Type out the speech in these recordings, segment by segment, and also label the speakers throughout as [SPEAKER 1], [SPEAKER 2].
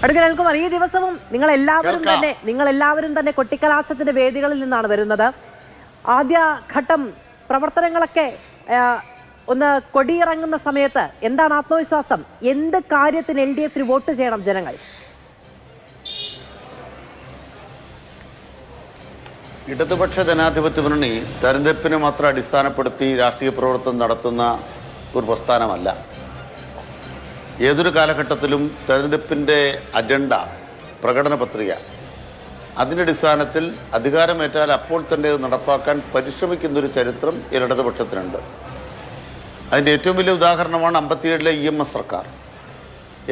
[SPEAKER 1] അടുക്കൽ അനിൽകുമാർ, ഈ ദിവസവും നിങ്ങളെല്ലാവരും തന്നെ കൊട്ടിക്കലാശത്തിന്റെ വേദികളിൽ നിന്നാണ് വരുന്നത്. ആദ്യ ഘട്ടം പ്രവർത്തനങ്ങളൊക്കെ ഒന്ന് കൊടിയിറങ്ങുന്ന സമയത്ത് എന്താണ് ആത്മവിശ്വാസം? എന്ത് കാര്യത്തിന് LDF വോട്ട് ചെയ്യണം ജനങ്ങൾ?
[SPEAKER 2] ഇടതുപക്ഷ ജനാധിപത്യ മുന്നണി തെരഞ്ഞെടുപ്പിനെ മാത്രം അടിസ്ഥാനപ്പെടുത്തി രാഷ്ട്രീയ പ്രവർത്തനം നടത്തുന്ന ഒരു പ്രസ്ഥാനമല്ല. ഏതൊരു കാലഘട്ടത്തിലും തെരഞ്ഞെടുപ്പിൻ്റെ അജണ്ട, പ്രകടന പത്രിക, അതിൻ്റെ അടിസ്ഥാനത്തിൽ അധികാരമേറ്റാൽ അപ്പോൾ തന്നെ നടപ്പാക്കാൻ പരിശ്രമിക്കുന്നൊരു ചരിത്രം ഇടതുപക്ഷത്തിനുണ്ട്. അതിൻ്റെ ഏറ്റവും വലിയ ഉദാഹരണമാണ് 57-ലെ EMS സർക്കാർ.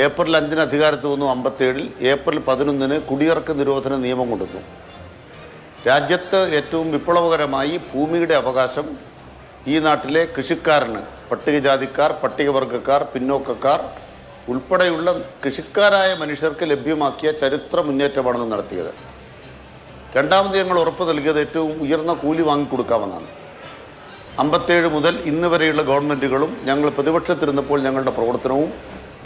[SPEAKER 2] ഏപ്രിൽ 5-ന് അധികാരത്തിൽ വന്നു. 57-ൽ ഏപ്രിൽ 11-ന് കുടിയിറക്ക നിരോധന നിയമം കൊണ്ടുവന്നു. രാജ്യത്ത് ഏറ്റവും വിപ്ലവകരമായി ഭൂമിയുടെ അവകാശം ഈ നാട്ടിലെ കൃഷിക്കാരന്, പട്ടികജാതിക്കാർ, പട്ടികവർഗക്കാർ, പിന്നോക്കക്കാർ ഉൾപ്പെടെയുള്ള കൃഷിക്കാരായ മനുഷ്യർക്ക് ലഭ്യമാക്കിയ ചരിത്ര മുന്നേറ്റമാണ് നടത്തിയത്. രണ്ടാമത് ഞങ്ങൾ ഉറപ്പ് നൽകിയത് ഏറ്റവും ഉയർന്ന കൂലി വാങ്ങിക്കൊടുക്കാമെന്നാണ്. 57 മുതൽ ഇന്ന് വരെയുള്ള ഗവൺമെൻറ്റുകളും ഞങ്ങൾ പ്രതിപക്ഷത്തിരുന്നപ്പോൾ ഞങ്ങളുടെ പ്രവർത്തനവും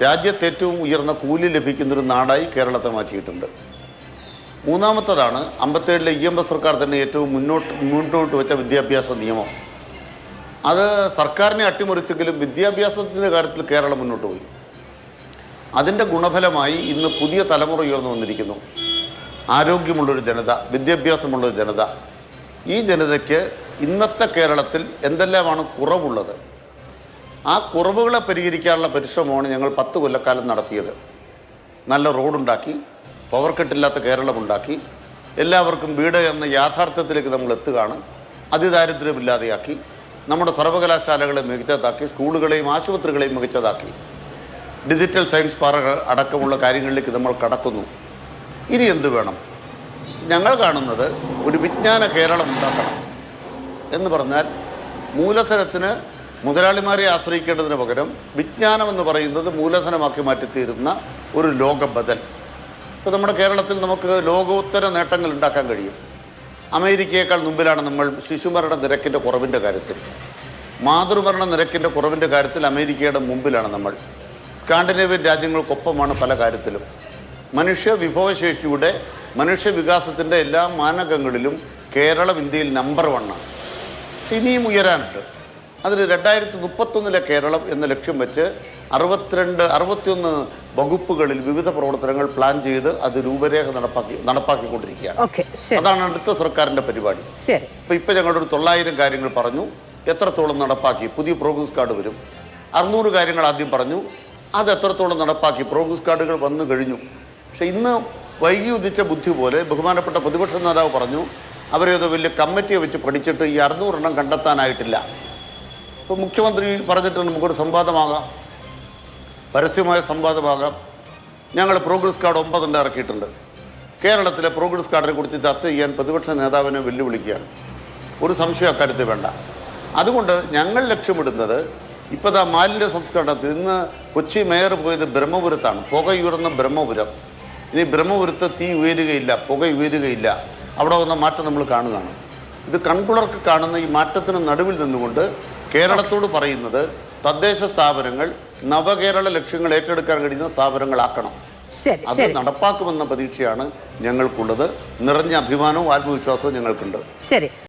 [SPEAKER 2] രാജ്യത്ത് ഏറ്റവും ഉയർന്ന കൂലി ലഭിക്കുന്നൊരു നാടായി കേരളത്തെ മാറ്റിയിട്ടുണ്ട്. മൂന്നാമത്തതാണ് 57-ലെ EMS സർക്കാർ തന്നെ ഏറ്റവും മുന്നോട്ട് വെച്ച വിദ്യാഭ്യാസ നിയമം. അത് സർക്കാരിനെ അട്ടിമറിച്ചെങ്കിലും വിദ്യാഭ്യാസത്തിൻ്റെ കാര്യത്തിൽ കേരളം മുന്നോട്ട് പോയി. അതിൻ്റെ ഗുണഫലമായി ഇന്ന് പുതിയ തലമുറ ഉയർന്നു വന്നിരിക്കുന്നു. ആരോഗ്യമുള്ളൊരു ജനത, വിദ്യാഭ്യാസമുള്ളൊരു ജനത. ഈ ജനതയ്ക്ക് ഇന്നത്തെ കേരളത്തിൽ എന്തെല്ലാമാണ് കുറവുള്ളത്, ആ കുറവുകളെ പരിഹരിക്കാനുള്ള പരിശ്രമമാണ് ഞങ്ങൾ 10 കൊല്ലക്കാലം നടത്തിയത്. നല്ല റോഡുണ്ടാക്കി, പവർ കട്ടില്ലാത്ത കേരളമുണ്ടാക്കി, എല്ലാവർക്കും വീട് എന്ന യാഥാർത്ഥ്യത്തിലേക്ക് നമ്മൾ എത്തുകയാണ്. അതിദാരിദ്ര്യമില്ലാതെയാക്കി, നമ്മുടെ സർവകലാശാലകളെ മികച്ചതാക്കി, സ്കൂളുകളെയും ആശുപത്രികളെയും മികച്ചതാക്കി, ഡിജിറ്റൽ സയൻസ് പാർക്ക് അടക്കമുള്ള കാര്യങ്ങളിലേക്ക് നമ്മൾ കടക്കുന്നു. ഇനി എന്ത് വേണം? ഞങ്ങൾ കാണുന്നത് ഒരു വിജ്ഞാന കേരളം ഉണ്ടാക്കണം എന്ന് പറഞ്ഞാൽ മൂലധനത്തിന് മുതലാളിമാരെ ആശ്രയിക്കേണ്ടതിന് പകരം വിജ്ഞാനം എന്ന് പറയുന്നത് മൂലധനമാക്കി മാറ്റിത്തീരുന്ന ഒരു ലോക ബദൽ. ഇപ്പോൾ നമ്മുടെ കേരളത്തിൽ നമുക്ക് ലോകോത്തര നേട്ടങ്ങൾ ഉണ്ടാക്കാൻ കഴിയും. അമേരിക്കയേക്കാൾ മുമ്പിലാണ് നമ്മൾ ശിശുമരണ നിരക്കിൻ്റെ കുറവിൻ്റെ കാര്യത്തിൽ. മാതൃമരണ നിരക്കിൻ്റെ കുറവിൻ്റെ കാര്യത്തിൽ അമേരിക്കയുടെ മുമ്പിലാണ് നമ്മൾ. സ്കാൻഡിനേവിയൻ രാജ്യങ്ങൾക്കൊപ്പമാണ് പല കാര്യത്തിലും. മനുഷ്യ വിഭവശേഷിയുടെ, മനുഷ്യ വികാസത്തിൻ്റെ എല്ലാ മാനകങ്ങളിലും കേരളം ഇന്ത്യയിൽ നമ്പർ 1 ആണ്. ഇനിയും ഉയരാനുണ്ട്. അതിന് 2031-ലെ കേരളം എന്ന ലക്ഷ്യം വെച്ച് 61 വകുപ്പുകളിൽ വിവിധ പ്രവർത്തനങ്ങൾ പ്ലാൻ ചെയ്ത് അത് രൂപരേഖ നടപ്പാക്കിക്കൊണ്ടിരിക്കുകയാണ്. അതാണ് അടുത്ത സർക്കാരിൻ്റെ പരിപാടി. ഇപ്പം ഞങ്ങളൊരു 900 കാര്യങ്ങൾ പറഞ്ഞു. എത്രത്തോളം നടപ്പാക്കി? പുതിയ പ്രോഗ്രസ് കാർഡ് വരും. 600 കാര്യങ്ങൾ ആദ്യം പറഞ്ഞു. അത് എത്രത്തോളം നടപ്പാക്കി? പ്രോഗ്രസ് കാർഡുകൾ വന്നു കഴിഞ്ഞു. പക്ഷേ ഇന്ന് വൈകി ഉദിച്ച ബുദ്ധി പോലെ ബഹുമാനപ്പെട്ട പ്രതിപക്ഷ നേതാവ് പറഞ്ഞു, അവരേത് വലിയ കമ്മിറ്റിയെ വെച്ച് പഠിച്ചിട്ട് ഈ 600 എണ്ണം കണ്ടെത്താനായിട്ടില്ല. ഇപ്പോൾ മുഖ്യമന്ത്രി പറഞ്ഞിട്ട് നമുക്കൊരു സംവാദമാകാം, പരസ്യമായ സംവാദമാകാം. ഞങ്ങൾ പ്രോഗ്രസ് കാർഡ് 9 ഇറക്കിയിട്ടുണ്ട്. കേരളത്തിലെ പ്രോഗ്രസ് കാർഡിനെ കുറിച്ച് ചർച്ച ചെയ്യാൻ പ്രതിപക്ഷ നേതാവിനെ വെല്ലുവിളിക്കുകയാണ്. ഒരു സംശയം അക്കാര്യത്തിൽ വേണ്ട. അതുകൊണ്ട് ഞങ്ങൾ ലക്ഷ്യമിടുന്നത് ഇപ്പോൾ മാലിന്യ സംസ്കരണത്തിൽ ഇന്ന് കൊച്ചി മേയർ പോയത് ബ്രഹ്മപുരത്താണ്. പുകയുയർന്ന ബ്രഹ്മപുരം. ഇനി ബ്രഹ്മപുരത്ത് തീ ഉയരുകയില്ല, പുക ഉയരുകയില്ല. അവിടെ വന്ന മാറ്റം നമ്മൾ കാണുകയാണ്. ഇത് കൺകുളർക്ക് കാണുന്ന ഈ മാറ്റത്തിന് നടുവിൽ നിന്നുകൊണ്ട് കേരളത്തോട് പറയുന്നത് തദ്ദേശ സ്ഥാപനങ്ങൾ നവകേരള ലക്ഷ്യങ്ങൾ ഏറ്റെടുക്കാൻ കഴിയുന്ന സ്ഥാപനങ്ങളാക്കണം. അത് നടപ്പാക്കുമെന്ന പ്രതീക്ഷയാണ് ഞങ്ങൾക്കുള്ളത്. നിറഞ്ഞ അഭിമാനവും ആത്മവിശ്വാസവും ഞങ്ങൾക്കുണ്ട്.